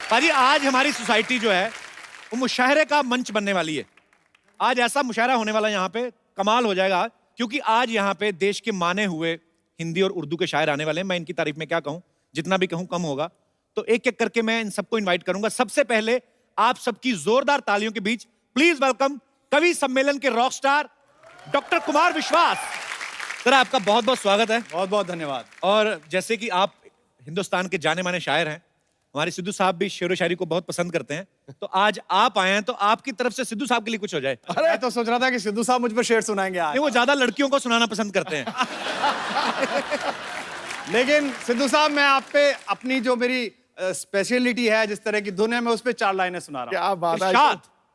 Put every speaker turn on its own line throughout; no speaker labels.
पाजी आज हमारी सोसाइटी जो है वो मुशायरे का मंच बनने वाली है। आज ऐसा मुशायरा होने वाला है यहाँ पे, कमाल हो जाएगा, क्योंकि आज यहाँ पे देश के माने हुए हिंदी और उर्दू के शायर आने वाले हैं। मैं इनकी तारीफ में क्या कहूँ, जितना भी कहूँ कम होगा। तो एक एक करके मैं इन सबको इन्वाइट करूंगा। सबसे पहले आप सबकी जोरदार तालियों के बीच प्लीज वेलकम कवि सम्मेलन के रॉक स्टार डॉक्टर कुमार विश्वास। सर आपका बहुत बहुत स्वागत है।
बहुत बहुत धन्यवाद।
और जैसे कि आप हिंदुस्तान के जाने माने शायर हैं, हमारे सिद्धू साहब भी शेर व शायरी को बहुत पसंद करते हैं, तो आज आप आए हैं तो आपकी तरफ से सिद्धू साहब के लिए कुछ हो जाए।
अरे मैं तो सोच रहा था कि सिद्धू साहब मुझ पर शेर सुनाएंगे आज।
नहीं, वो ज्यादा लड़कियों को सुनाना पसंद करते हैं।
लेकिन सिद्धू साहब मैं आप पे अपनी जो मेरी स्पेशलिटी है, जिस तरह की धुन है, मैं उस पे 4 लाइनें सुना रहा हूँ।
क्या बात है।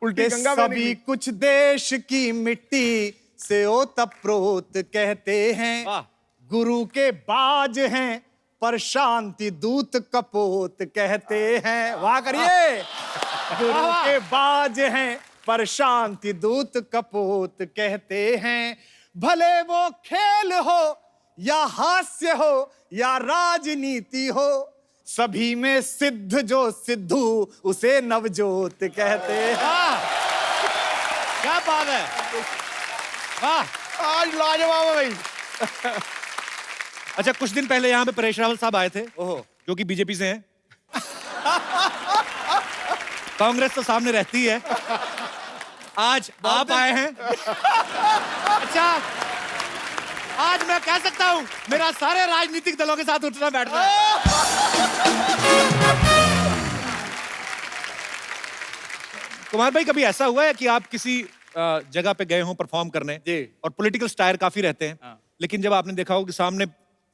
उल्टी गंगा सभी कुछ देश की मिट्टी से ओतप्रोत कहते हैं, गुरु के बाज हैं पर शांति दूत कपोत कहते हैं। वाह करिए। गुरु के बाज हैं पर शांति दूत कपोत कहते हैं। भले वो खेल हो या हास्य हो या राजनीति हो, सभी में सिद्ध जो सिद्धू उसे नवजोत कहते हैं।
क्या बात है।
आज लाजवाब है भाई।
अच्छा, कुछ दिन पहले यहाँ पे परेश रावल साहब आए थे, जो कि बीजेपी से हैं। कांग्रेस तो सामने रहती है। आज आप आए हैं। अच्छा, आज मैं कह सकता हूं मेरा सारे राजनीतिक दलों के साथ उठना बैठना है। कुमार भाई, कभी ऐसा हुआ है कि आप किसी जगह पे गए हों परफॉर्म करने और पॉलिटिकल स्टायर काफी रहते हैं, लेकिन जब आपने देखा हो कि सामने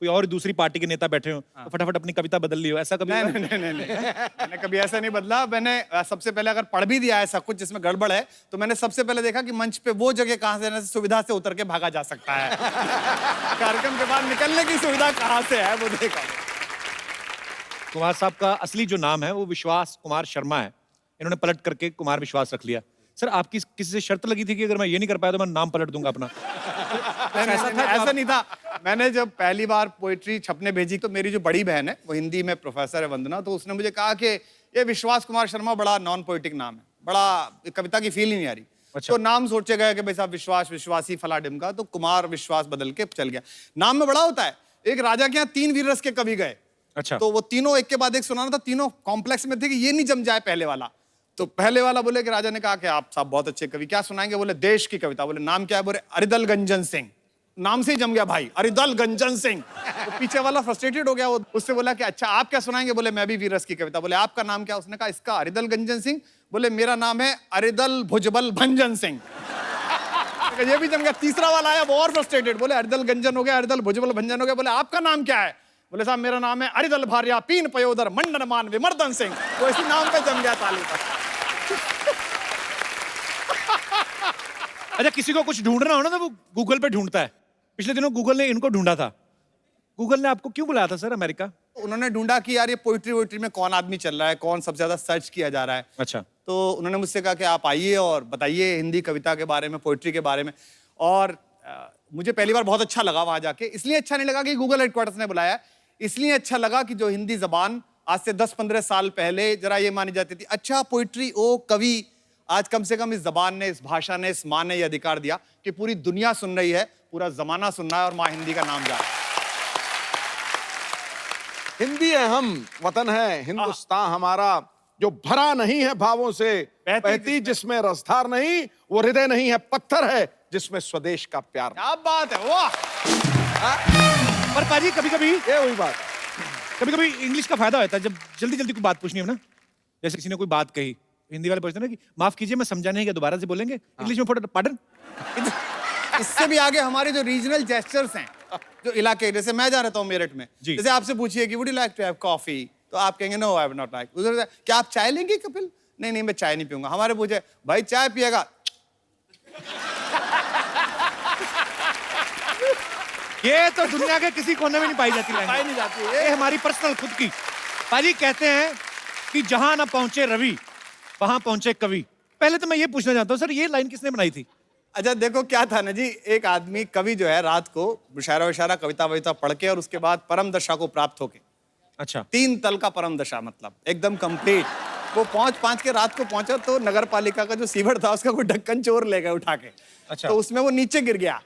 कोई और दूसरी पार्टी के नेता बैठे हो, तो फटाफट अपनी कविता बदल ली हो, ऐसा कभी?
नहीं। मैंने कभी ऐसा नहीं बदला। मैंने सबसे पहले अगर पढ़ भी दिया ऐसा कुछ जिसमें गड़बड़ है, तो मैंने सबसे पहले देखा कि मंच पे वो जगह कहां से सुविधा से उतर के भागा जा सकता है। कार्यक्रम के बाद निकलने की सुविधा कहां से है वो देखा।
कुमार साहब का असली जो नाम है वो विश्वास कुमार शर्मा है, इन्होंने पलट करके कुमार विश्वास रख लिया। सर, आपकी किसी से शर्त लगी थी कि अगर मैं ये नहीं कर पाया तो मैं नाम पलट दूंगा अपना?
ऐसा नहीं था। मैंने जब पहली बार पोएट्री छपने भेजी तो मेरी जो बड़ी बहन है वो हिंदी में प्रोफेसर है, वंदना, तो उसने मुझे कहा कि ये विश्वास कुमार शर्मा बड़ा नॉन पोएटिक नाम है, बड़ा कविता की फील ही नहीं आ रही। अच्छा। तो नाम सोचे गए कि भाई साहब विश्वास विश्वासी फला डिमका, तो कुमार विश्वास बदल के चल गया। नाम में बड़ा होता है। एक राजा के यहाँ 3 वीर रस के कवि गए।
अच्छा।
तो वो तीनों एक के बाद एक सुनाना था, तीनों कॉम्प्लेक्स में थे कि ये नहीं जम जाए पहले वाला। तो पहले वाला बोले कि राजा ने कहा कि आप साहब बहुत अच्छे कवि, क्या सुनाएंगे? बोले देश की कविता। बोले नाम क्या है? बोले अरिदल गंजन सिंह। नाम से ही जम गया भाई, अरिदल गंजन सिंह। तो पीछे वाला फ्रस्ट्रेटेड हो गया, वो उससे बोला कि अच्छा आप क्या सुनाएंगे? बोले मैं भी वीरस की कविता। बोले आपका नाम क्या? उसने कहा इसका अरिदल गंजन सिंह। बोले मेरा नाम है अरिदल भुजबल भंजन सिंह। ये भी जम गया। तीसरा वाला आया, वो और फ्रस्ट्रेटेड, बोले अरिदल गंजन हो गया, अरिदल भुजबल भंजन हो गया। बोले आपका नाम क्या है? बोले साहब मेरा नाम है अरिदल भार्या पीन पयोदर मंडन मान विमर्दन सिंह। वो इसी नाम पे जम गया ताली पर।
अच्छा, किसी को कुछ ढूंढना हो ना तो वो गूगल पे ढूंढता है। पिछले दिनों गूगल ने इनको ढूंढा था। गूगल ने आपको क्यों बुलाया था सर अमेरिका?
उन्होंने ढूंढा कि यार ये पोइट्री वोइट्री में कौन आदमी चल रहा है, कौन सबसे ज्यादा सर्च किया जा रहा है।
अच्छा।
तो उन्होंने मुझसे कहा कि आप आइए और बताइए हिंदी कविता के बारे में, पोइट्री के बारे में। और मुझे पहली बार बहुत अच्छा लगा वहां जाके। इसलिए अच्छा नहीं लगा कि गूगल हेडक्वार्टर्स ने बुलाया, इसलिए अच्छा लगा कि जो हिंदी जबान आज से 10-15 साल पहले जरा ये मानी जाती थी, अच्छा पोइट्री ओ कवि, आज कम से कम इस जबान ने, इस भाषा ने, इस माँ ने यह अधिकार दिया कि पूरी दुनिया सुन रही है, पूरा जमाना सुन रहा है और माँ हिंदी का नाम जा रहा है।
हिंदी है हम, वतन है हिंदुस्तान हमारा, जो भरा नहीं है भावों से, बहती जिसमें रसधार नहीं, वो हृदय नहीं है पत्थर है जिसमें स्वदेश का प्यार।
क्या बात है, वाह।
पर पाजी कभी-कभी
ये हुई बात।
कभी-कभी इंग्लिश का फायदा होता है जब जल्दी-जल्दी कोई बात पूछनी हो ना। जैसे किसी ने कोई बात कही, हिंदी वाले पूछते हैं ना कि माफ कीजिए मैं समझा नहीं, क्या दोबारा से बोलेंगे? इंग्लिश में फटाफट पार्डन।
इससे भी आगे हमारे जो रीजनल जेस्चर्स हैं, जो इलाके, जैसे मैं जा रहता हूँ मेरठ में, जैसे आपसे पूछिए कि would you like to have coffee, तो आप कहेंगे no I would not like. उधर क्या आप चाय लेंगे कपिल? नहीं मैं चाय नहीं पीऊंगा। हमारे पूछे भाई चाय पिएगा?
ये तो दुनिया के किसी कोने में नहीं पाई जाती,
पाई नहीं जाती।
ये हमारी पर्सनल खुद की। पाजी कहते हैं कि जहां ना पहुंचे रवि वहां पहुंचे कवि। पहले तो मैं ये पूछना चाहता हूँ सर, ये लाइन किसने बनाई थी?
अच्छा देखो क्या था ना जी, एक आदमी कवि जो है रात को मुशायरा वशायरा कविता वविता पढ़ के और उसके बाद परम दशा को प्राप्त होके,
अच्छा
3 तल का परम दशा, मतलब एकदम कंप्लीट वो पहुंच के रात को पहुंचा तो नगर पालिका का जो सीवर था उसका कोई ढक्कन चोर ले गए उठा के।
अच्छा।
तो उसमें वो नीचे गिर गया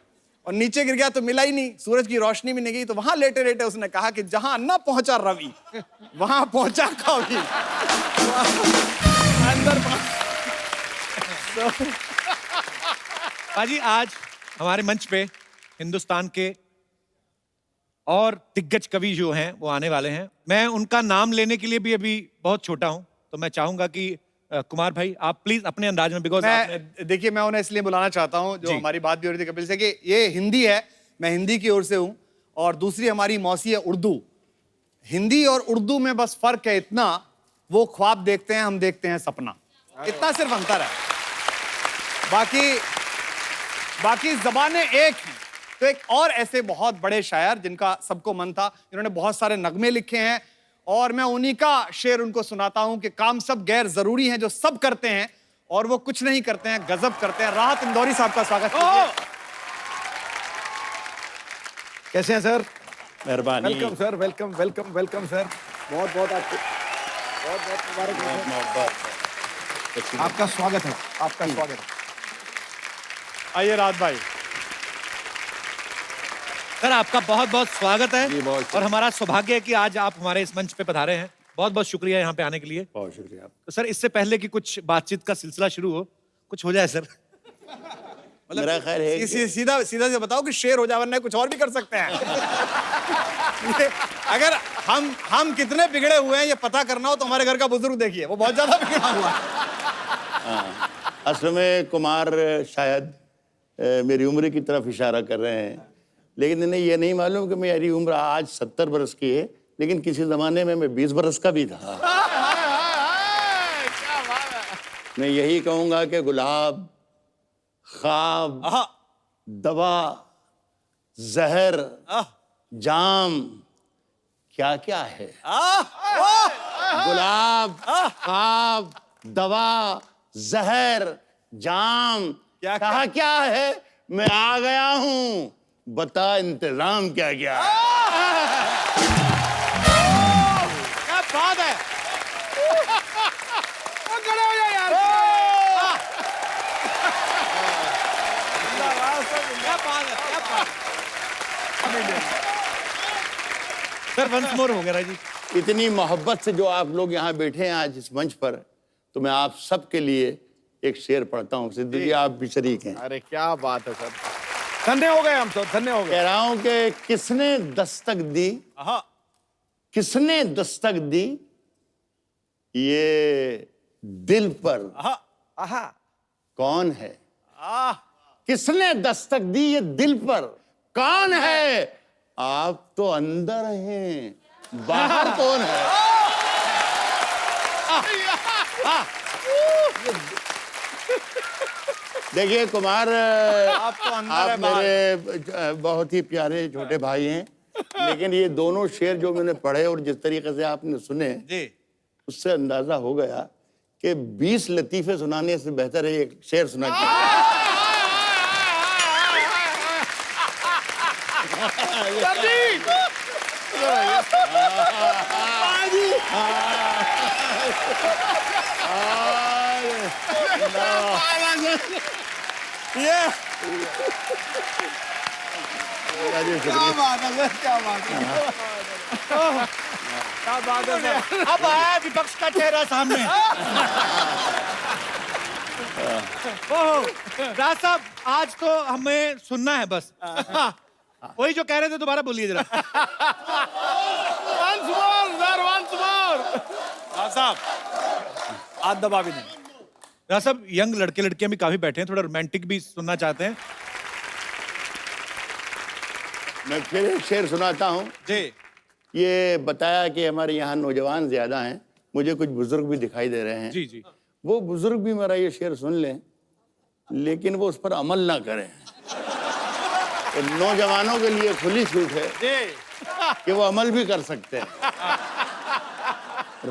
और नीचे गिर गया तो मिला ही नहीं, सूरज की रोशनी भी नहीं गई। तो वहां लेटे लेटे उसने कहा कि जहां न पहुंचा रवि वहां पहुंचा कवि। अंदर
पाजी आज हमारे मंच पे हिंदुस्तान के और दिग्गज कवि जो हैं वो आने वाले हैं। मैं उनका नाम लेने के लिए भी अभी बहुत छोटा हूं, तो मैं चाहूंगा कि कुमार भाई आप प्लीज अपने अंदाज में, बिकॉज
देखिए मैं उन्हें इसलिए बुलाना चाहता हूं, जो हमारी बात भी हो रही थी कपिल से कि ये हिंदी है, मैं हिंदी की ओर से हूं, और दूसरी हमारी मौसी है उर्दू। हिंदी और उर्दू में बस फर्क है इतना, वो ख्वाब देखते हैं, हम देखते हैं सपना, इतना सिर्फ अंतर है। बाकी जबानें एक हैं। तो एक और ऐसे बहुत बड़े शायर जिनका सबको मन था, जिन्होंने बहुत सारे नगमे लिखे हैं, और मैं उन्हीं का शेर उनको सुनाता हूं कि काम सब गैर जरूरी हैं जो सब करते हैं और वो कुछ नहीं करते हैं, गजब करते हैं। राहत इंदौरी साहब का स्वागत कीजिए।
कैसे हैं सर?
मेहरबानी।
Welcome sir, welcome welcome welcome sir. बहुत बहुत आपको बहुत बहुत मुबारक हो। आपका स्वागत है, आपका स्वागत है।
आइए राहत भाई।
सर आपका बहुत बहुत स्वागत है,
जी, बहुत
और हमारा सौभाग्य है कि आज आप हमारे इस मंच पे पधारे हैं। बहुत बहुत शुक्रिया यहाँ पे आने के लिए।
बहुत शुक्रिया।
तो सर इससे पहले कि कुछ बातचीत का सिलसिला शुरू हो, कुछ हो जाए सर।
मेरा ख्याल है कि
सीधा सीधा से बताओ कि शेर हो जाए, वरना कुछ और भी कर सकते हैं। अगर हम कितने बिगड़े हुए हैं ये पता करना हो तो हमारे घर का बुजुर्ग देखिए, वो बहुत ज्यादा बिगड़ा हुआ है।
असल में कुमार शायद मेरी उम्र की तरफ इशारा कर रहे हैं, लेकिन इन्हें ये नहीं मालूम कि मेरी उम्र आज 70 बरस की है, लेकिन किसी जमाने में मैं 20 बरस का भी था। मैं यही कहूंगा कि गुलाब, ख्वाब, दवा, जहर, जाम क्या क्या है। गुलाब, ख्वाब, दवा, जहर, जाम क्या क्या है। मैं आ गया हूं, बता इंतजाम क्या क्या है।
क्या बात है। खड़े हो जाओ यार। क्या बात है, क्या बात है।
सर वंस मोर हो गया जी।
इतनी मोहब्बत से जो आप लोग यहाँ बैठे हैं आज इस मंच पर, तो मैं आप सबके लिए एक शेर पढ़ता हूँ। सिद्धू जी आप भी शरीक हैं।
अरे क्या बात है सर, धन्य हो गए हम सब, धन्य हो गए।
कह रहा हूं कि किसने दस्तक दी, किसने दस्तक दी ये दिल पर, कौन है। किसने दस्तक दी ये दिल पर, कौन है। आप तो अंदर हैं, बाहर कौन है। देखिए कुमार,
आप तो अंदर है,
आप मेरे बहुत ही प्यारे छोटे भाई हैं, लेकिन ये दोनों शेर जो मैंने पढ़े और जिस तरीके से आपने सुने
जी,
उससे अंदाजा हो गया कि 20 लतीफे सुनाने से बेहतर है एक शेर सुना के।
ये
क्या
बात है सर, क्या बात है। क्या बात है सर।
अब आया विपक्ष का चेहरा सामने। ओह राज साहब, आज तो हमें सुनना है बस। वही जो कह रहे थे दोबारा बोलिए जरा।
Once more, sir, once more। हाँ साहब, हाथ दबा भी नहीं।
राज साहब, यंग लड़के लड़कियां भी काफी बैठे हैं, थोड़ा रोमांटिक भी सुनना चाहते हैं।
मैं फिर एक शेर सुनाता हूँ
जी।
ये बताया कि हमारे यहाँ नौजवान ज्यादा हैं, मुझे कुछ बुजुर्ग भी दिखाई दे रहे हैं।
जी जी।
वो बुजुर्ग भी मेरा ये शेर सुन लें, लेकिन वो उस पर अमल ना करें। तो नौजवानों के लिए खुली छूट है कि वो अमल भी कर सकते हैं।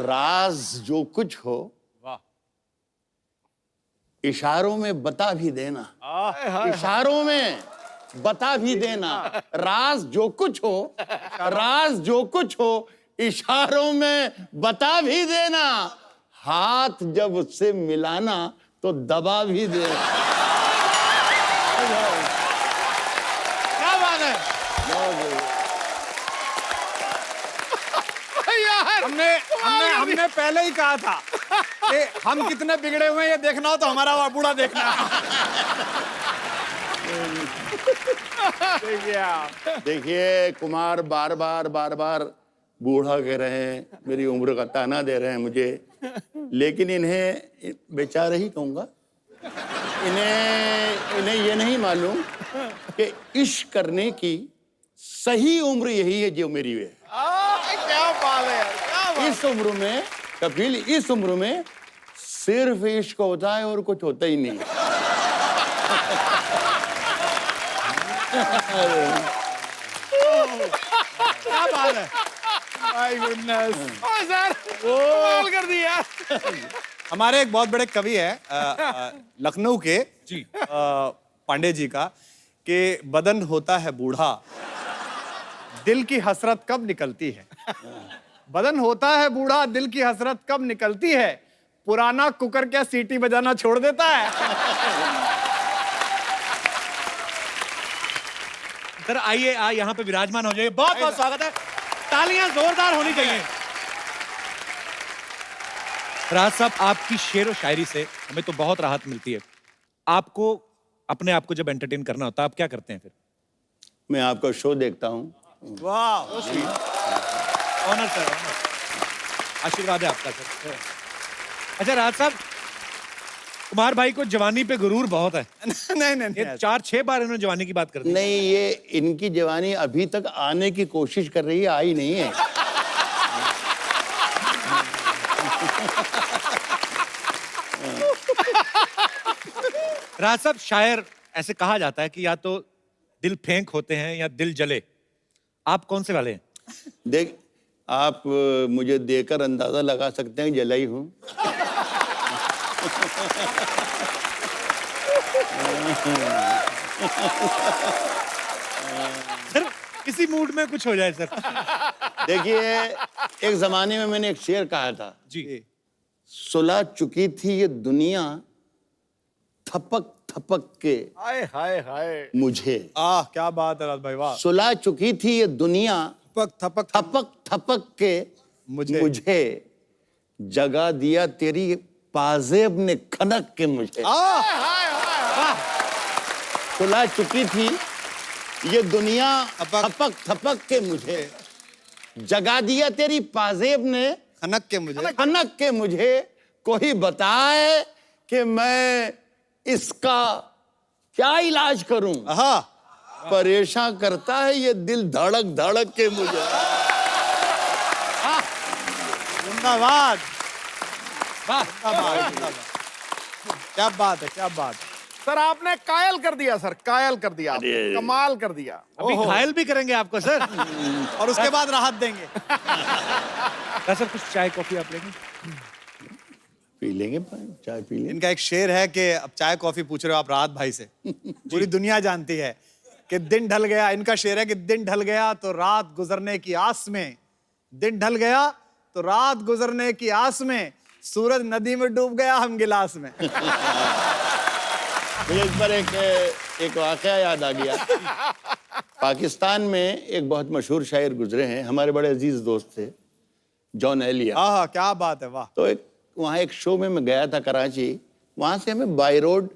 राज जो कुछ हो इशारों में बता भी देना, इशारों में बता भी देना। राज जो कुछ हो, राज जो कुछ हो इशारों में बता भी देना। हाथ जब उससे मिलाना तो दबा भी दे।
क्या बात है।
यार
हमने पहले ही कहा था कि हम कितने बिगड़े हुए हैं ये देखना हो तो हमारा बूढ़ा देखना। देखिए आप।
देखिए कुमार बार बार बूढ़ा कह रहे हैं, मेरी उम्र का ताना दे रहे हैं मुझे, लेकिन इन्हें बेचारे ही कहूंगा। इन्हें ये नहीं मालूम कि इश्क करने की सही उम्र यही है जो मेरी है।
क्या बात है यार, क्या बात।
इस उम्र में कपिल, इस उम्र में सिर्फ इश्क होता है और कुछ होता ही नहीं।
क्या बात है। My goodness.
सर कमाल कर दिया।
हमारे एक बहुत बड़े कवि है लखनऊ के
जी।
पांडे जी का कि बदन होता है बूढ़ा, दिल की हसरत कब निकलती है। बदन होता है बूढ़ा, दिल की हसरत कब निकलती है, पुराना कुकर क्या सीटी बजाना छोड़ देता है।
सर आइए, यहाँ पे विराजमान हो जाइए। बहुत बहुत स्वागत है, तालियां जोरदार होनी चाहिए। राज साहब, आपकी शेर और शायरी से हमें तो बहुत राहत मिलती है। आपको अपने आप को जब एंटरटेन करना होता है, आप क्या करते हैं फिर?
मैं आपका शो देखता हूँ।
वाह।
Honour sir, honour. आशीर्वाद है आपका सर। अच्छा राज साहब, कुमार भाई को जवानी पे गुरूर बहुत है।
नहीं नहीं
ये 4-6 बार इन्होंने जवानी की बात कर दी।
नहीं, ये इनकी जवानी अभी तक आने की कोशिश कर रही है, आई नहीं है।
राज साहब, शायर ऐसे कहा जाता है कि या तो दिल फेंक होते हैं या दिल जले। आप कौन से वाले हैं?
देख, आप मुझे देकर अंदाजा लगा सकते हैं जला ही हूं।
सर किसी मूड में कुछ हो जाए सर।
देखिए, एक जमाने में मैंने एक शेर कहा था,
जी।
सुलह चुकी थी ये दुनिया थपक थपक के
हाय हाय हाय।
मुझे।
क्या बात है राज भाई, वाह।
सुलह चुकी थी ये दुनिया
थपक थपक
थपक थपक के मुझे जगा दिया तेरी पाजेब ने खनक के मुझे। सुलह चुकी थी ये दुनिया थपक थपक के मुझे जगा दिया तेरी पाजेब ने
खनक के मुझे।
खनक के मुझे। कोई बताए कि मैं इसका क्या इलाज करूं। परेशान करता है ये दिल धड़क धड़क के मुझे।
जिंदाबाद। क्या बात है, क्या बात है।
सर आपने कायल कर दिया सर, कायल कर दिया, कमाल कर दिया।
अभी घायल भी करेंगे आपको सर।
और उसके बाद राहत देंगे।
सर कुछ चाय कॉफी आप लेंगे?
पी लेंगे, चाय पी लेंगे।
इनका एक शेर है कि अब चाय कॉफी पूछ रहे हो आप राहत भाई से। पूरी दुनिया जानती है कि दिन ढल गया। इनका शेर है कि दिन ढल गया तो रात गुजरने की आस में, दिन ढल गया तो रात गुजरने की आस में, सूरज नदी में डूब गया हम गिलास में।
मुझे इस पर एक वाकया याद आ गया। पाकिस्तान में एक बहुत मशहूर शायर गुजरे हैं, हमारे बड़े अजीज दोस्त थे, जॉन एलिया।
क्या बात है, वाह।
तो वहाँ एक शो में मैं गया था कराची। वहाँ से हमें बाई रोड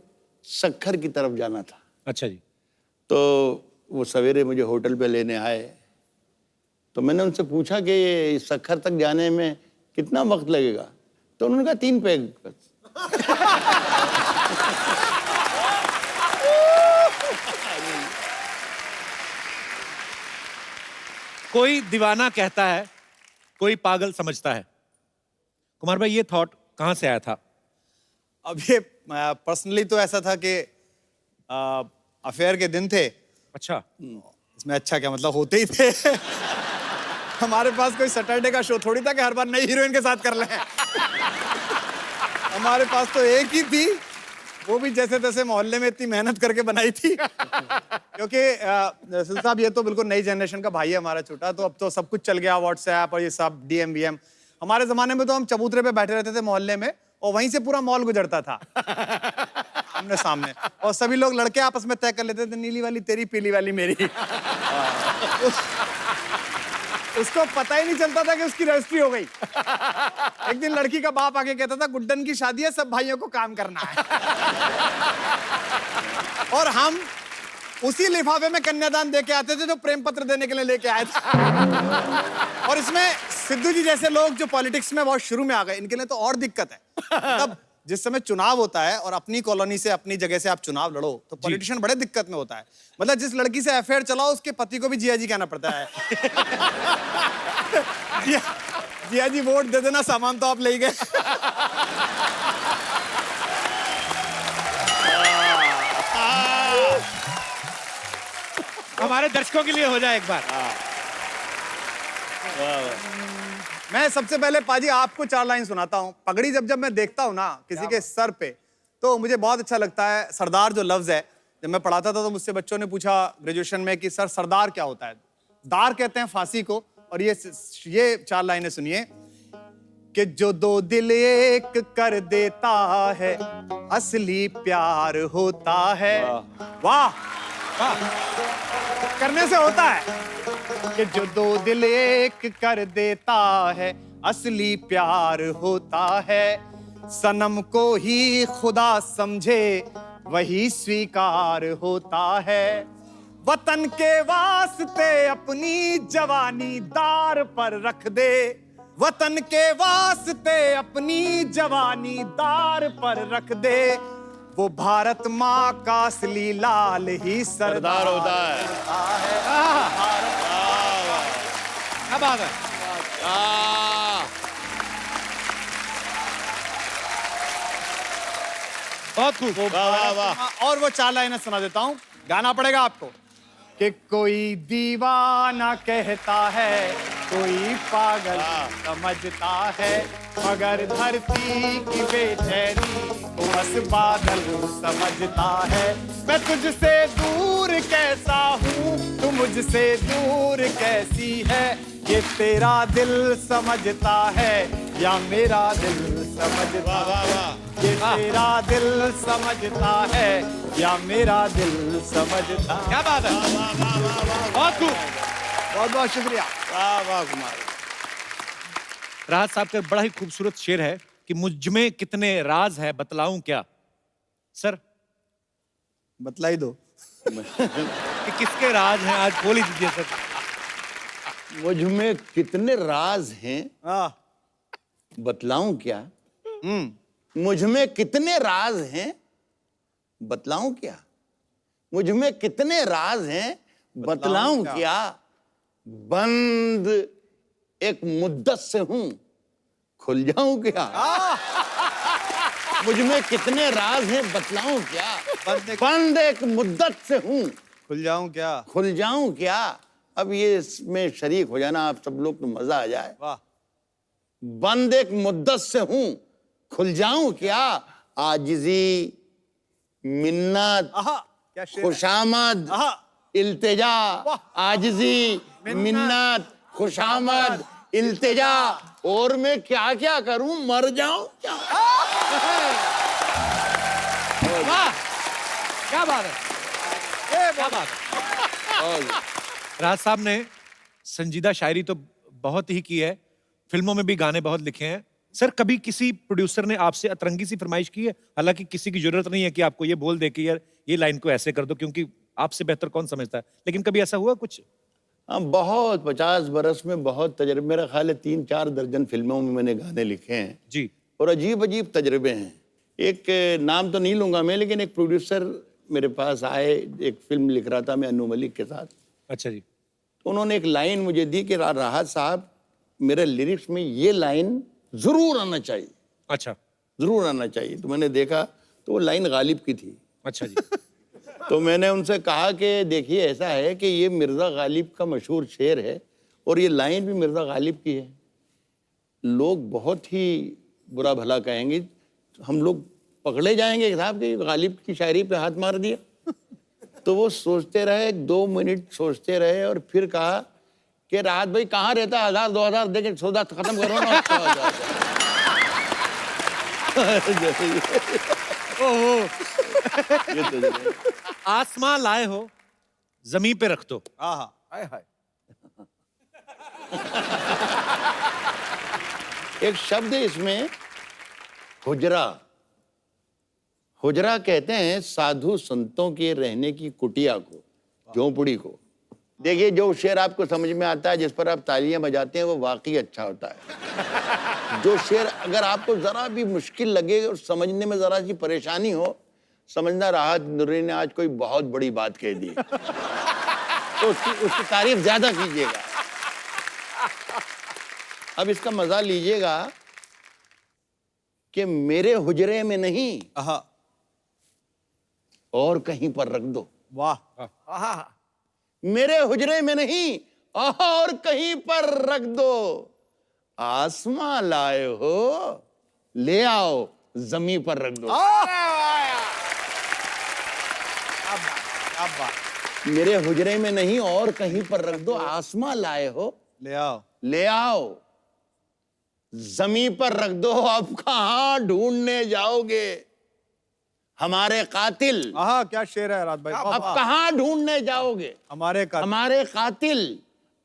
सक्खर की तरफ जाना था।
अच्छा जी।
तो वो सवेरे मुझे होटल पे लेने आए। तो मैंने उनसे पूछा कि ये सक्खर तक जाने में कितना वक्त लगेगा। तो उन्होंने कहा 3 पैग बस।
कोई दीवाना कहता है, कोई पागल समझता है। कुमार भाई, ये थॉट कहां से आया था?
अब ये पर्सनली तो ऐसा था कि अफेयर के दिन थे।
अच्छा।
इसमें अच्छा क्या, मतलब होते ही थे। हमारे पास कोई सैटरडे का शो थोड़ी था कि हर बार नई हीरोइन के साथ कर लें। हमारे पास तो एक ही थी, वो भी जैसे तैसे मोहल्ले में इतनी मेहनत करके बनाई थी। क्योंकि साहब ये तो बिल्कुल नई जनरेशन का भाई है हमारा छोटा, तो अब तो सब कुछ चल गया, व्हाट्सएप और ये सब DM VM। हमारे जमाने में तो हम चबूतरे पे बैठे रहते थे मोहल्ले में, और वहीं से पूरा मॉल गुजरता था हमने सामने, और सभी लोग लड़के आपस में तय कर लेते थे, नीली वाली तेरी, पीली वाली मेरी। उसको पता ही नहीं चलता था कि उसकी रजिस्ट्री हो गई। एक दिन लड़की का बाप आके कहता था, गुड्डन की शादी है, सब भाइयों को काम करना है। और हम उसी लिफाफे में कन्यादान दे के आते थे जो प्रेम पत्र देने के लिए लेके आए थे। और इसमें सिद्धू जी जैसे लोग जो पॉलिटिक्स में बहुत शुरू में आ गए, इनके लिए तो और दिक्कत है। तब जिस समय चुनाव होता है और अपनी कॉलोनी से, अपनी जगह से आप चुनाव लड़ो, तो पॉलिटिशियन बड़े दिक्कत में होता है। मतलब जिस लड़की से अफेयर चलाओ, उसके पति को भी जिया जी कहना पड़ता है। जिया जी वोट दे देना, सामान तो आप ले ही गए।
हमारे दर्शकों के लिए हो जाए एक बार।
मैं सबसे पहले पाजी आपको 4 लाइन सुनाता हूँ। पगड़ी जब मैं देखता हूँ ना किसी के सर पे, तो मुझे बहुत अच्छा लगता है। सरदार जो लफ्ज है, जब मैं पढ़ाता था तो मुझसे बच्चों ने पूछा ग्रेजुएशन में कि सर सरदार क्या होता है। दार कहते हैं फांसी को। और ये 4 लाइनें सुनिए कि जो 2 दिल एक कर देता है, असली प्यार होता है। वाह, करने से होता है कि जो 2 दिल एक कर देता है, असली प्यार होता है। सनम को ही खुदा समझे, वही स्वीकार होता है। वतन के वास्ते अपनी जवानी दार पर रख दे, वतन के वास्ते अपनी जवानी दार पर रख दे। वो भारत माँ का असली लाल ही सरदार होता है।
क्या बात है। बहुत खूब।
और वो 4 लाइनें सुना देता हूँ, गाना पड़ेगा आपको। कि कोई दीवाना कहता है, कोई पागल समझता है, मगर धरती की बेचैनी को बस बादल समझता है। मैं तुझसे दूर कैसा हूँ, तू मुझसे दूर कैसी है, ये तेरा दिल समझता है या मेरा दिल समझता है। ये तेरा दिल समझता है या मेरा दिल समझता।
क्या बात है। बहुत खूब।
बहुत बहुत शुक्रिया।
वाह वाह कुमार।
राहत साहब का बड़ा ही खूबसूरत शेर है कि मुझ में कितने राज है, बतलाऊं क्या। सर
बतला ही दो
कि किसके राज हैं, आज बोल ही दीजिए सर।
मुझ में कितने राज हैं,
हाँ।
बतलाऊं क्या। मुझ में कितने राज हैं, बतलाऊं क्या। मुझ में कितने राज हैं, बतलाऊं क्या। बंद एक मुद्दत से हूं, खुल जाऊं क्या। मुझ में कितने राज हैं, बतलाऊं क्या। बंद एक मुद्दत से हूं,
खुल जाऊं क्या।
खुल जाऊं क्या। अब ये इसमें शरीक हो जाना आप सब लोग, तो मजा आ जाए।
वाह।
बंद एक मुद्दत से हूं, खुल जाऊं क्या। आजिजी, मिन्नत,
क्या शेर है।
खुशामद, इल्तिजा। आजिजी, मिन्नत, खुशामद, इल्तिजा। और मैं क्या क्या करूं, मर जाऊं क्या।
वाह, क्या बात है। क्या बात है। राज साहब ने संजीदा शायरी तो बहुत ही की है, फिल्मों में भी गाने बहुत लिखे हैं। सर कभी किसी प्रोड्यूसर ने आपसे अतरंगी सी फरमाइश की है, हालांकि किसी की जरूरत नहीं है कि आपको ये बोल दे कि यार ये लाइन को ऐसे कर दो, क्योंकि आपसे बेहतर कौन समझता है, लेकिन कभी ऐसा हुआ कुछ।
हाँ बहुत, 50 बरस में बहुत तजर्बे। मेरा ख्याल है 3-4 दर्जन फिल्मों में मैंने गाने लिखे हैं
जी।
और अजीब अजीब तजर्बे हैं। एक नाम तो नहीं लूंगा मैं, लेकिन एक प्रोड्यूसर मेरे पास आए, एक फिल्म लिख रहा था मैं अनु मलिक के साथ।
अच्छा जी।
तो उन्होंने एक लाइन मुझे दी कि राहत साहब, मेरे लिरिक्स में ये लाइन जरूर आना चाहिए।
अच्छा।
जरूर आना चाहिए। तो मैंने देखा तो वो लाइन गालिब की थी।
अच्छा जी।
तो मैंने उनसे कहा कि देखिए ऐसा है कि ये मिर्ज़ा गालिब का मशहूर शेर है और ये लाइन भी मिर्ज़ा गालिब की है। लोग बहुत ही बुरा भला कहेंगे, हम लोग पकड़े जाएंगे साहब कि गालिब की शायरी पे हाथ मार दिया। तो वो सोचते रहे, 2 मिनट सोचते रहे और फिर कहा कि राहत भाई कहाँ रहता है, 1000-2000 देके सौदा खत्म करो ना।
आसमां लाए हो जमीन पे रख दो।
आहा
हाय हाय।
एक शब्द है इसमें, हुजरा। हुजरा कहते हैं साधु संतों के रहने की कुटिया को, झोंपड़ी को। देखिए, जो शेर आपको समझ में आता है, जिस पर आप तालियां बजाते हैं, वो वाकई अच्छा होता है। जो शेर अगर आपको जरा भी मुश्किल लगे और समझने में जरा सी परेशानी हो, समझना राहत नूरी ने आज कोई बहुत बड़ी बात कह दी, तो उसकी तारीफ ज्यादा कीजिएगा। अब इसका मजा लीजिएगा कि मेरे हुजरे में नहीं
आहा
और कहीं पर रख दो।
वाह
आहा।
मेरे हुजरे में नहीं और कहीं पर रख दो। आसमां लाए हो, ले आओ जमीन पर रख दो।
अब बात
मेरे हुजरे में नहीं और कहीं पर रख दो। आसमां लाए हो,
ले आओ।
ले आओ जमीन पर रख दो। अब कहां ढूंढने जाओगे हमारे कातिल?
आहा क्या शेर है राहत भाई।
अब कहां ढूंढने जाओगे
हमारे का
हमारे कातिल?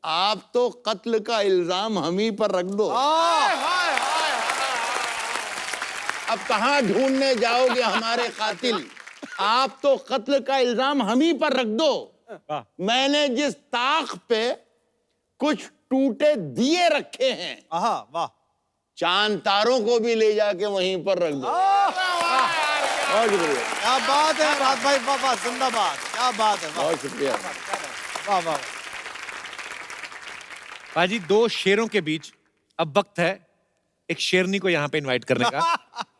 आप तो कत्ल का इल्जाम हम ही पर रख दो। अब कहां ढूंढने जाओगे हमारे कातिल? आप तो कत्ल का इल्जाम हम ही पर रख दो। मैंने जिस ताक पे कुछ टूटे दिए रखे हैं,
आहा वाह
चांद तारों को भी ले जाके वहीं पर रख दो। बहुत शुक्रिया,
क्या बात है राहत भाई। वाह वाह जिंदाबाद। क्या बात है। वाह
बहुत शुक्रिया।
वाह वाह।
पाजी, दो शेरों के बीच अब वक्त है एक शेरनी को यहाँ पे इनवाइट करने का।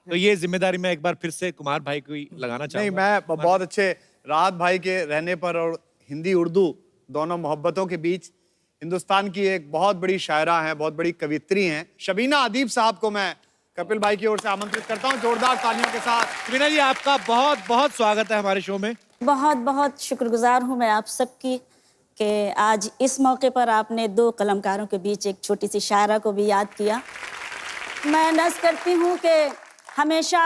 तो ये जिम्मेदारी मैं एक बार फिर से कुमार भाई को ही लगाना
नहीं,
चाहूंगा।
मैं बहुत अच्छे राहत भाई के रहने पर और हिंदी उर्दू दोनों मोहब्बतों के बीच हिंदुस्तान की एक बहुत बड़ी शायरा हैं, बहुत बड़ी कवित्री हैं, शबीना अदीब साहब को मैं कपिल भाई की ओर से आमंत्रित करता हूं जोरदार तालियों के साथ।
शबीना जी, आपका बहुत बहुत स्वागत है हमारे शो में।
बहुत बहुत शुक्रगुजार हूँ मैं आप सबकी कि आज इस मौके पर आपने दो कलमकारों के बीच एक छोटी सी शायरा को भी याद किया। मैं नज़ करती हूँ कि हमेशा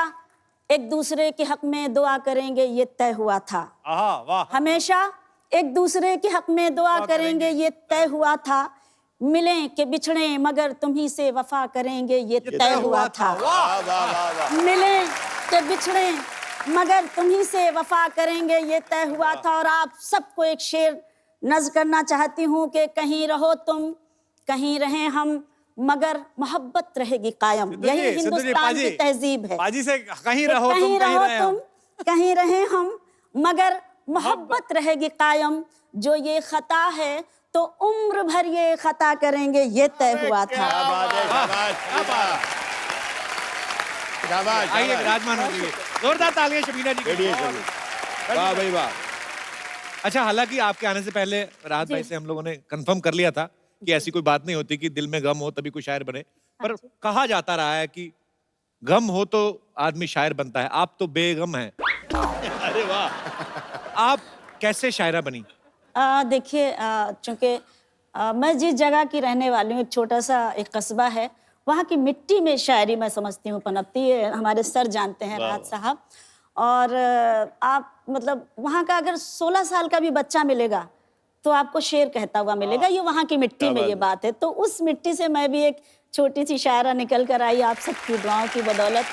एक दूसरे के हक में दुआ करेंगे, ये तय हुआ था।
आहा वाह।
हमेशा एक दूसरे के हक में दुआ करेंगे, ये तय हुआ था। मिलें कि बिछड़े मगर तुम्ही से वफा करेंगे, ये तय हुआ था।
वाह वाह वाह वाह।
मिलें कि बिछड़े मगर तुम्ही से वफा करेंगे, ये तय हुआ था। और आप सबको एक शेर नज़्म करना चाहती हूँ कि कहीं रहो तुम, कहीं रहें हम, मगर मोहब्बत रहेगी कायम। यही हिंदुस्तान की तहजीब है।
पाजी से कहीं रहो तुम,
कहीं
कहीं
रहो
रहे
तुम, कहीं रहें हम, मगर मोहब्बत रहेगी कायम। जो ये खता है तो उम्र भर ये खता करेंगे, ये तय हुआ था।
शाबाश है, शाबाश, शाबाश, शाबाश,
आइए
शाबाश।
विराजमान हो जाइए। जोरदार तालियां शबीना जी के
बैठिए,
लिए।
चलिए। वाह भाई वाह।
अच्छा, हालांकि आपके आने से पहले राहत भाई से हम लोगों ने कंफर्म कर लिया था कि ऐसी कोई बात नहीं होती कि दिल में गम हो तभी कोई शायर बने, पर कहा जाता रहा है कि गम हो तो आदमी शायर बनता है। आप तो बेगम हैं।
अरे वाह।
आप कैसे शायरा बनी?
देखिए, चूंकि मैं जिस जगह की रहने वाली हूँ, एक छोटा सा एक कस्बा है, वहाँ की मिट्टी में शायरी मैं समझती हूँ पनपती है। हमारे सर जानते हैं राहत साहब। और आप मतलब वहाँ का अगर 16 साल का भी बच्चा मिलेगा तो आपको शेर कहता हुआ मिलेगा। ये वहाँ की मिट्टी में ये बात है। तो उस मिट्टी से मैं भी एक छोटी सी शायरा निकल कर आई आप सबकी दुआओं की बदौलत।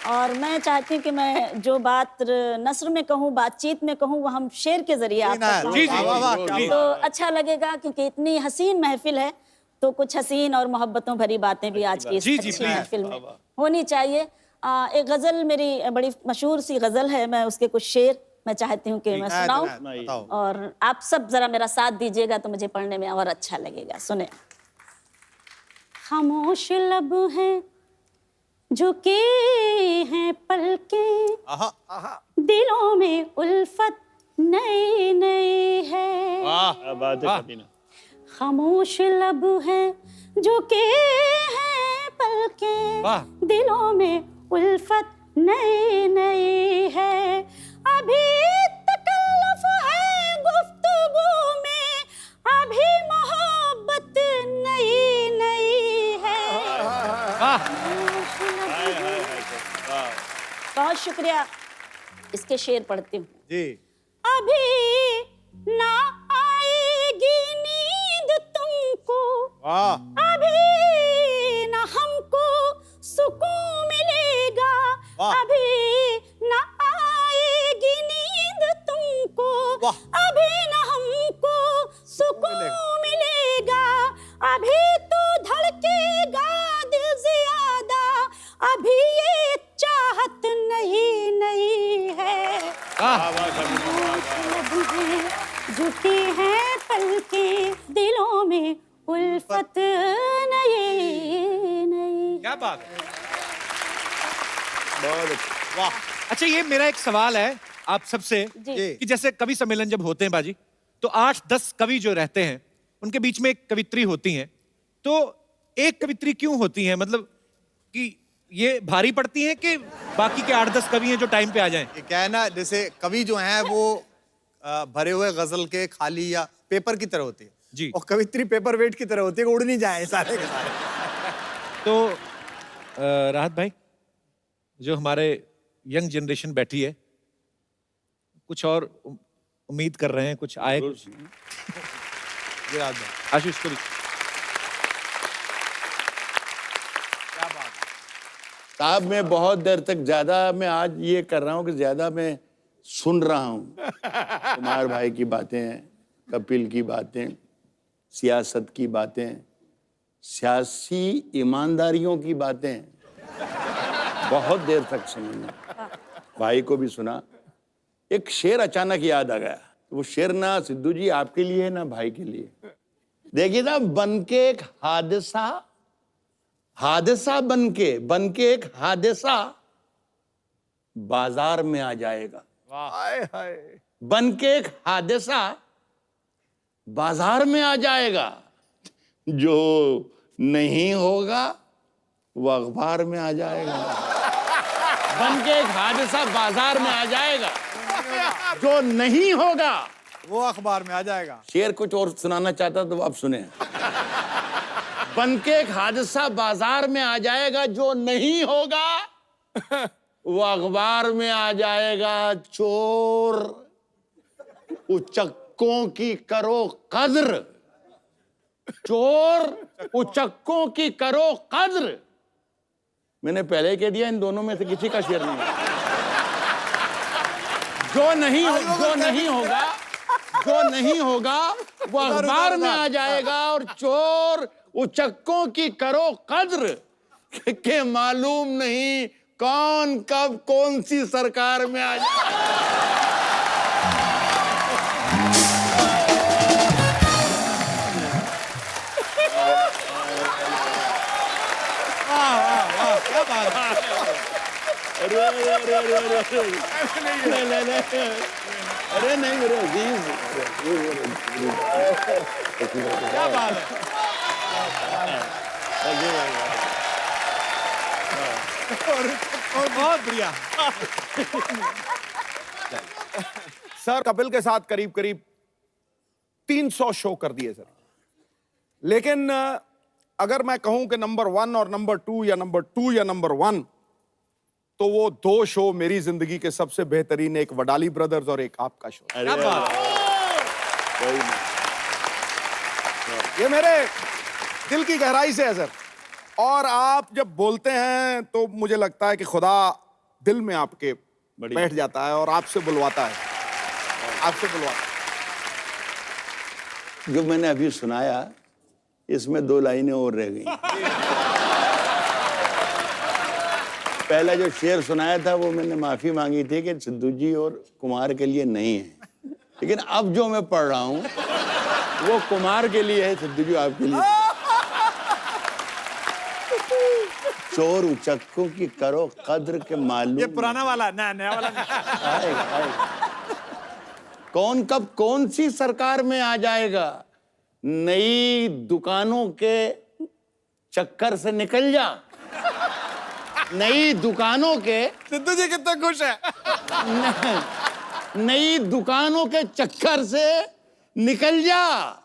और मैं चाहती हूँ कि मैं जो बात नस्र में कहूँ, बातचीत में कहूँ, वो हम शेर के जरिए आप तक
जी, जी,
पहुँचाएं। तो अच्छा लगेगा, क्योंकि इतनी हसीन महफिल है तो कुछ हसीन और मोहब्बतों भरी बातें भी आज की इस
जी, जी,
अच्छी
प्लीज।
महफिल में होनी चाहिए। एक गजल मेरी बड़ी मशहूर सी गजल है, मैं उसके कुछ शेर मैं चाहती हूँ कि मैं सुनाऊं,
बताओ।
और आप सब जरा मेरा साथ दीजिएगा तो मुझे पढ़ने में और अच्छा लगेगा। सुने। खामोश लब हैं झुकी हैं पलकें, दिलों में उल्फत नई नई है।
क्या बात है शबीना।
खामोश लब हैं झुके हैं पलकें,
वाह।
दिलों में उल्फत नई नई है। अभी तकल्लुफ़ है गुफ्तगू में, अभी बहुत शुक्रिया। इसके शेर पढ़ती हूँ।
जी।
अभी ना आएगी नींद तुमको,
वाह,
अभी ना हमको सुकून मिलेगा,
वाह।
अभी ना आएगी नींद तुमको,
वाह।
अभी ना हमको सुकून मिलेगा, अभी तो धड़केगा दिल ज्यादा, अभी ये चाहत नहीं नहीं है, जुटी है पलकें दिलों में उल्फत नहीं नहीं।
क्या बात है।
वाह।
अच्छा, ये मेरा एक सवाल है आप सबसे
जी।
कि जैसे कवि सम्मेलन जब होते हैं बाजी, तो 8-10 कवि जो रहते हैं उनके बीच में एक कवित्री होती हैं, तो एक कवित्री क्यों होती है? मतलब कि ये भारी पड़ती है कि बाकी के 8-10 कवि हैं जो टाइम पे आ जाएं?
ये क्या है ना, जैसे कवि जो हैं वो भरे हुए गजल के खाली या पेपर की तरह होती है
जी।
और कवित्री पेपर वेट की तरह होती है कि उड़ नहीं जाए सारे के सारे।
तो राहत भाई, जो हमारे यंग जनरेशन बैठी है, कुछ और उम्मीद कर रहे हैं, कुछ आए?
गिराज भाई,
आशीष को भी।
क्या बात है।
साहब मैं बहुत देर तक ज्यादा मैं आज ये कर रहा हूँ कि ज्यादा मैं सुन रहा हूँ कुमार भाई की बातें, कपिल की बातें, सियासत की बातें, सियासी ईमानदारियों की बातें, बहुत देर तक सुनी। भाई को भी सुना। एक शेर अचानक याद आ गया। वो शेर ना सिद्धू जी आपके लिए है ना भाई के लिए। देखिए ना, बन के एक हादसा बन के एक हादसा बाजार में आ जाएगा।
हाय हाय।
बन के एक हादसा बाजार में आ जाएगा, जो नहीं होगा वो अखबार में आ जाएगा। बन के एक हादसा बाजार में आ जाएगा, जो नहीं होगा
वो अखबार में आ जाएगा।
शेर कुछ और सुनाना चाहता तो आप सुने। बन के एक हादसा बाजार में आ जाएगा, जो नहीं होगा वो अखबार में आ जाएगा। चोर उचक्कों की करो कद्र, चोर उचक्कों की करो कद्र। मैंने पहले कह दिया, इन दोनों में से किसी का शेर नहीं है। जो नहीं होगा वो अखबार में आ जाएगा। और चोर उचक्कों की करो कद्र के मालूम नहीं कौन कब कौन सी सरकार में आ जाए।
क्या बात है।
अरे नहीं मेरे अजीज,
क्या बात है। बहुत बढ़िया।
सर कपिल के साथ करीब करीब 300 शो कर दिए सर, लेकिन अगर मैं कहूं कि नंबर 1 और नंबर 2 या नंबर 2 या नंबर 1, तो वो 2 शो मेरी जिंदगी के सबसे बेहतरीन, एक वडाली ब्रदर्स और एक आपका शो।
क्या बात है।
ये मेरे दिल की गहराई से है सर। और आप जब बोलते हैं तो मुझे लगता है कि खुदा दिल में आपके बैठ जाता है और आपसे बुलवाता है, आपसे बुलवाता है।
जो मैंने अभी सुनाया, इसमें 2 लाइनें और रह गई। पहला जो शेर सुनाया था वो मैंने माफी मांगी थी कि सिद्धू जी और कुमार के लिए नहीं है, लेकिन अब जो मैं पढ़ रहा हूं वो कुमार के लिए है, सिद्धू जी आपके लिए। चोर उचक्कों की करो कद्र के मालूम।
ये पुराना वाला, नया वाला नहीं।
आएगा। कौन कब कौन सी सरकार में आ जाएगा। नई दुकानों के चक्कर से निकल जा। नई दुकानों के,
सिद्धू जी कितने खुश है।
नई दुकानों के चक्कर से निकल जा,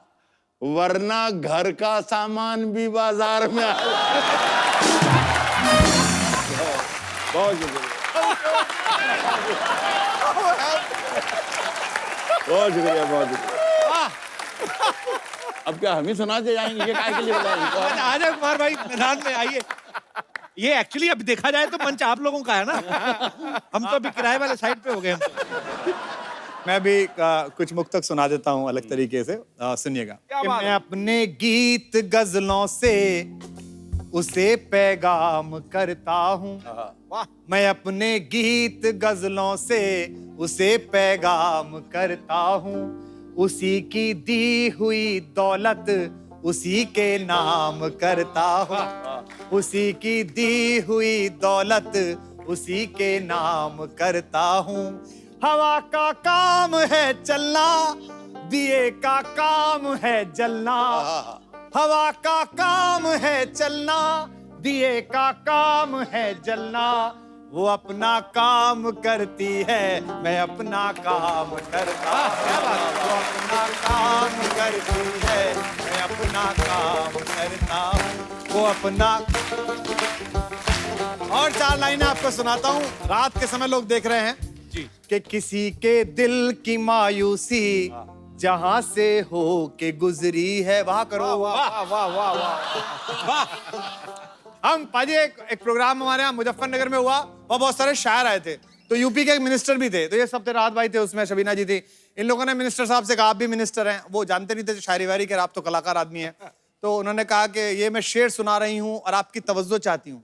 वरना घर का सामान भी बाजार में आ। बहुत शुक्रिया। बहुत शुक्रिया, बहुत शुक्रिया। अब क्या हम ही सुनाते जाएंगे? ये काय के लिए बुलाया इनको?
आ जाओ कुमार भाई, मैदान में आइए। ये एक्चुअली अब देखा जाए तो मंच आप लोगों का है ना, हम तो अभी किराए वाले साइड पे हो गए हम तो।
मैं भी कुछ मुक्तक सुना देता हूँ अलग तरीके से, सुनिएगा। कि मैं अपने गीत गजलों से उसे पैगाम करता हूँ, मैं अपने गीत गजलों से उसे पैगाम करता हूँ, उसी की दी हुई दौलत उसी के नाम करता हूँ, उसी की दी हुई दौलत उसी के नाम करता हूँ। हवा का काम है चलना, दिए का काम है जलना, हवा का काम है चलना, दिए का काम है जलना, वो अपना काम करती है, मैं अपना काम करता हूँ, वो अपना काम करती है, मैं अपना काम करता हूँ, वो अपना। और 4 लाइनें आपको सुनाता हूँ। रात के समय लोग देख रहे हैं
जी
कि किसी के दिल की मायूसी जहां से हो के गुजरी है, वहां करो। वाह वाह वाह वाह। हम पाजी एक प्रोग्राम हमारे यहाँ मुजफ्फरनगर में हुआ, वहाँ बहुत सारे शायर आए थे, तो यूपी के एक मिनिस्टर भी थे, तो ये सब थे, राहत भाई थे उसमें, शबीना जी थी। इन लोगों ने मिनिस्टर साहब से कहा आप भी मिनिस्टर हैं, वो जानते नहीं थे शायरी वायरी के, आप तो कलाकार आदमी हैं, तो उन्होंने कहा कि ये मैं शेर सुना रही हूँ और आपकी तवज्जो चाहती हूँ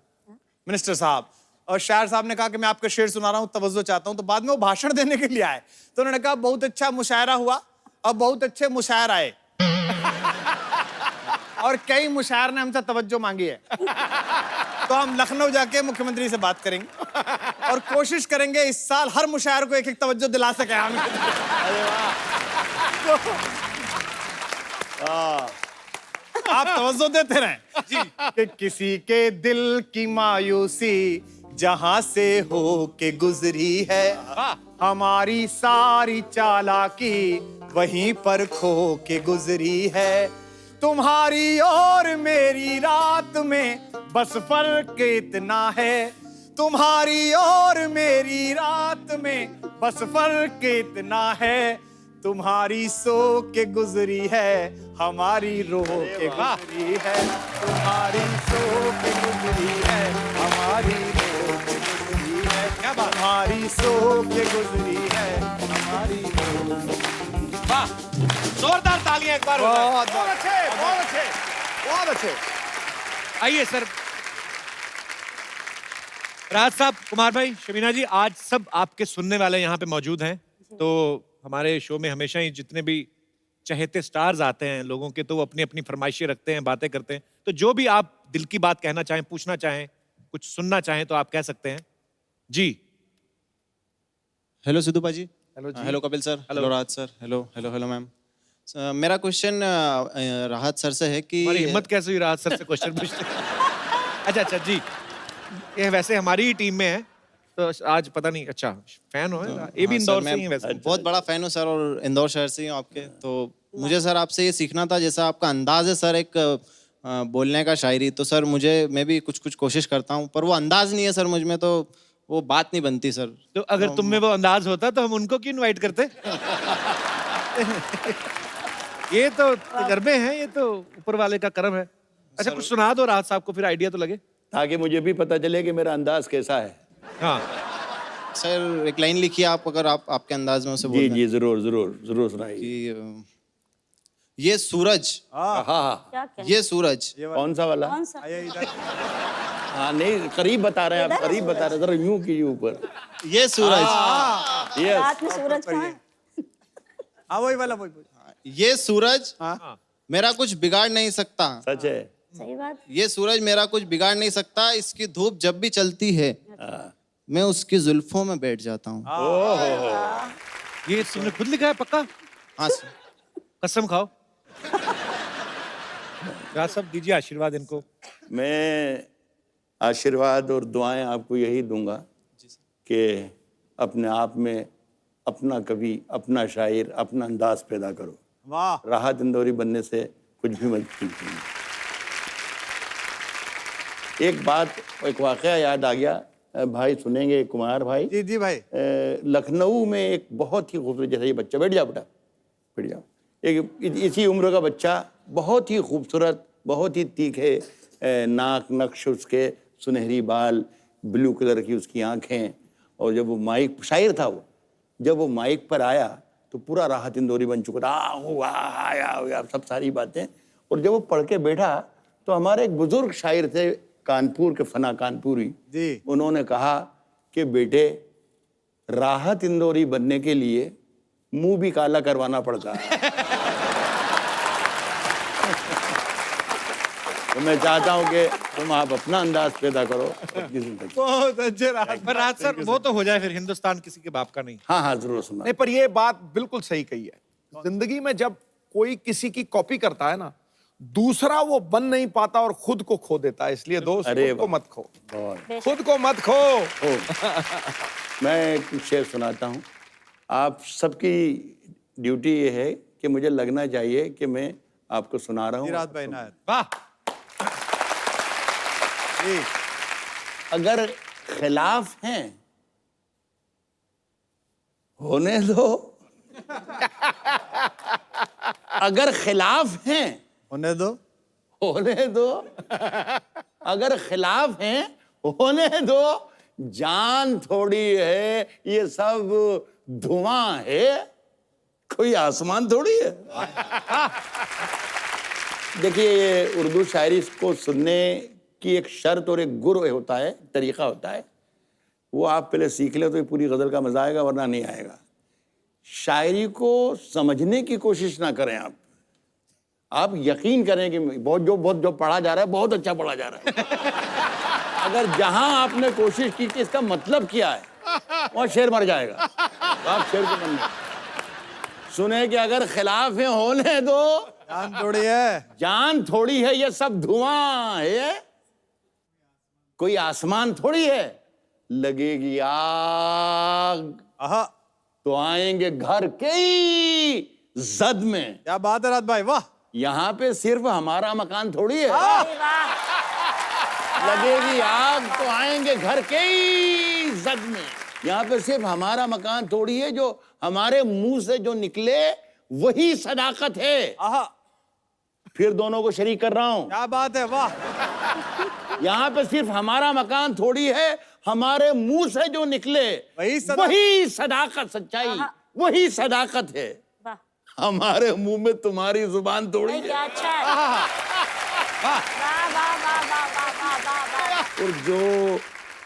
मिनिस्टर साहब। और शायर साहब ने कहा कि मैं आपका शेर सुना रहा हूँ, तवज्जो चाहता हूँ। तो बाद में वो भाषण देने के लिए आए, तो उन्होंने कहा बहुत अच्छा मुशायरा हुआ और बहुत अच्छे मुशायर आए और कई मुशायर ने हमसे तवज्जो मांगी है, तो हम लखनऊ जाके मुख्यमंत्री से बात करेंगे और कोशिश करेंगे इस साल हर मुशायर को एक तवज्जो दिला सके हम। आप तवज्जो देते रहें जी। कि किसी के दिल की मायूसी जहां से हो के गुजरी है, हमारी सारी चालाकी वहीं पर खो के गुजरी है, तुम्हारी और मेरी रात में बस फर्क इतना है, तुम्हारी और मेरी रात में बस फर्क इतना है, तुम्हारी सो के गुजरी है, हमारी रो के गुजरी है, तुम्हारी सो के गुजरी है, हमारी रो के गुजरी है, क्या बात, हमारी सो के गुजरी है, हमारी रो।
वाह, जोरदार तालियां एक बार हो जाए।
बहुत अच्छे, बहुत अच्छे, बहुत अच्छे।
आइए सर, राज साहब, कुमार भाई, शबीना जी, आज सब आपके सुनने वाले यहाँ पे मौजूद हैं, तो हमारे शो में हमेशा ही जितने भी चहेते स्टार्स आते हैं लोगों के, तो वो अपनी अपनी फरमाइशें रखते हैं, बातें करते हैं, तो जो भी आप दिल की बात कहना चाहें, पूछना चाहें, कुछ सुनना चाहें तो आप कह सकते हैं जी।
हेलो सिद्धू पाजी।
हेलो जी।
Hello Kapil sir. Hello Rahat sir. Hello hello hello ma'am. मेरा क्वेश्चन राहत सर से है कि
हमारी हिम्मत कैसे हुई राहत सर से क्वेश्चन पूछते? अच्छा अच्छा जी, ये वैसे हमारी ही टीम में है, तो आज पता नहीं, अच्छा फैन हो, ये भी
हाँ,
इंदौर
सर,
से ही
मैं
है वैसे।
बहुत बड़ा फैन हूँ सर, और इंदौर शहर से ही हूँ आपके, तो मुझे सर आपसे ये सीखना था, जैसा आपका अंदाज है सर एक बोलने का, शायरी, तो सर मैं भी कुछ कुछ कोशिश करता हूँ, पर वो अंदाज नहीं है सर मुझ में, तो वो बात नहीं बनती सर।
तो अगर तुम में वो अंदाज होता तो हम उनको क्यों इनवाइट करते? ये तो तजर्बे हैं, ये तो ऊपर वाले का करम है। अच्छा कुछ सुना दो राहत साहब को, फिर आइडिया तो लगे।
ताकि मुझे भी पता चले कि मेरा अंदाज कैसा है।
हाँ
सर एक लाइन लिखिए आप, अगर आप आपके अंदाज में उसे
जी
बोल
जी, जरूर जरूर जरूर सुनाइए।
कि ये सूरज,
हाँ हाँ,
क्या क्या
ये सूरज,
कौन सा वाला?
कौन सा?
हाँ नहीं, करीब बता रहे हैं आप, करीब बता रहे हैं, जरा यूं कीजिए ऊपर।
ये सूरज,
यस,
रात में सूरज कहाँ है?
हाँ वही वाला, वही।
ये सूरज
हाँ
मेरा कुछ बिगाड़ नहीं सकता,
सच है।
सही बात।
ये सूरज मेरा कुछ बिगाड़ नहीं सकता, इसकी धूप जब भी चलती है
हाँ।
मैं उसकी जुल्फों में बैठ जाता हूँ।
ये तुमने खुद लिखा है पक्का?
हाँ सर।
कसम खाओ। राज साहब दीजिए आशीर्वाद इनको।
मैं आशीर्वाद और दुआएं आपको यही दूंगा कि अपने आप में अपना कवि, अपना शायर, अपना अंदाज पैदा करो।
वाह।
राहत इंदौरी बनने से कुछ भी मत कीजिए। एक बात, एक वाकया याद आ गया। भाई सुनेंगे, कुमार भाई।
जी जी भाई।
लखनऊ में एक बहुत ही खूबसूरत, जैसे ये बच्चा, बैठ जाओ बेटा, बैठ जाओ, एक इसी उम्र का बच्चा, बहुत ही खूबसूरत, बहुत ही तीखे नाक नक्श उसके, सुनहरी बाल, ब्लू कलर की उसकी आंखें, और जब वो माइक, शायर था वो, जब वो माइक पर आया तो पूरा राहत इंदौरी बन चुका था, आया सब सारी बातें। और जब वो पढ़ के बैठा तो हमारे एक बुजुर्ग शायर थे कानपुर के, फना कानपुरी
जी।
उन्होंने कहा कि बेटे, राहत इंदौरी बनने के लिए मुंह भी काला करवाना पड़ता है। तो मैं चाहता हूं कि तुम आप अपना अंदाज पैदा करो अपनी जिंदगी।
बहुत अच्छे राहत।
पर राज सर वो तो हो जाए फिर, हिंदुस्तान किसी के बाप का नहीं।
हाँ हाँ जरूर सुना।
नहीं, पर ये बात बिल्कुल सही कही है। जिंदगी में जब कोई किसी की कॉपी करता है ना, दूसरा वो बन नहीं पाता और खुद को खो देता है। इसलिए दोस्त,
अरे
खुद को
वाह।
मत खो,
बहुत।
खुद को मत खो।
मैं कुछ शेर सुनाता हूँ। आप सबकी ड्यूटी ये है कि मुझे लगना चाहिए कि मैं आपको सुना रहा हूँ।
राहत भाई नायर।
वाह।
जी।
अगर खिलाफ हैं होने दो, अगर खिलाफ हैं
होने दो।
होने दो, अगर खिलाफ हैं होने दो, जान थोड़ी है ये सब धुआं है, कोई आसमान थोड़ी है। देखिए, ये उर्दू शायरी को सुनने की एक शर्त और एक गुर होता है, तरीका होता है। वो आप पहले सीख ले तो ये पूरी गजल का मजा आएगा, वरना नहीं आएगा। शायरी को समझने की कोशिश ना करें आप यकीन करें कि बहुत जो पढ़ा जा रहा है बहुत अच्छा पढ़ा जा रहा है। अगर जहां आपने कोशिश की कि इसका मतलब क्या है, वहां शेर मर जाएगा। तो आप शेर को मन सुने कि अगर खिलाफ है होने दो,
जान थोड़ी है,
जान थोड़ी है ये सब धुआं है, कोई आसमान थोड़ी है, लगेगी आग
आहा,
तो आएंगे घर के ही जद में।
क्या बात है राहत भाई, वाह।
यहाँ पे सिर्फ हमारा मकान थोड़ी है, लगेगी आग तो आएंगे घर के ही जद में। यहाँ पे सिर्फ हमारा मकान थोड़ी है, जो हमारे मुंह से जो निकले वही सदाकत है।
आहा,
फिर दोनों को शरीक कर रहा हूं।
क्या बात है, वाह।
यहाँ पे सिर्फ हमारा मकान थोड़ी है, हमारे मुंह से जो निकले
वही
सदाकत, सच्चाई, वही सदाकत है।
वाह,
हमारे मुंह में तुम्हारी जुबान थोड़ी है।
क्या अच्छा है। वाह, वाह, वाह, वाह, वाह, वाह, वाह, वाह।
और जो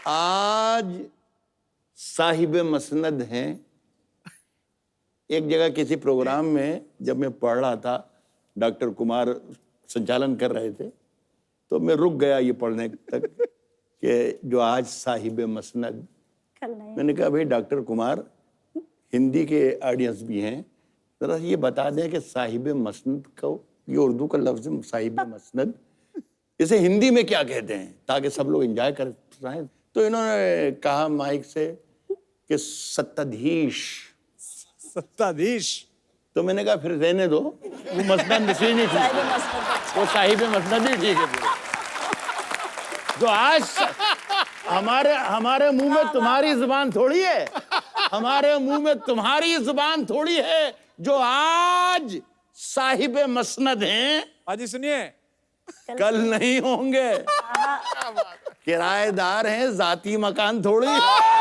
आज साहिब मसनद हैं, एक जगह किसी प्रोग्राम में जब मैं पढ़ रहा था, डॉक्टर कुमार संचालन कर रहे थे, तो मैं रुक गया ये पढ़ने तक कि जो आज साहिब मसनद।
कल नहीं।
मैंने कहा भाई डॉक्टर कुमार, हिंदी के ऑडियंस भी हैं, जरा ये बता दें कि साहिब मसनद को, ये उर्दू का लफ्ज है साहिब मसनद, इसे हिंदी में क्या कहते हैं, ताकि सब लोग एंजॉय कर पाएं। तो इन्होंने कहा माइक से कि सत्ताधीश।
सत्ताधीश।
तो मैंने कहा फिर रहने दो, वो मसनद नसीब नहीं ठीक, वो साहिब मसनद ही ठीक है पूरा। जो आज हमारे मुंह में तुम्हारी जुबान थोड़ी है, हमारे मुंह में तुम्हारी जुबान थोड़ी है, जो आज साहिब मसनद हैं,
हाजी सुनिए,
कल नहीं होंगे। किराएदार हैं, जाती मकान थोड़ी है।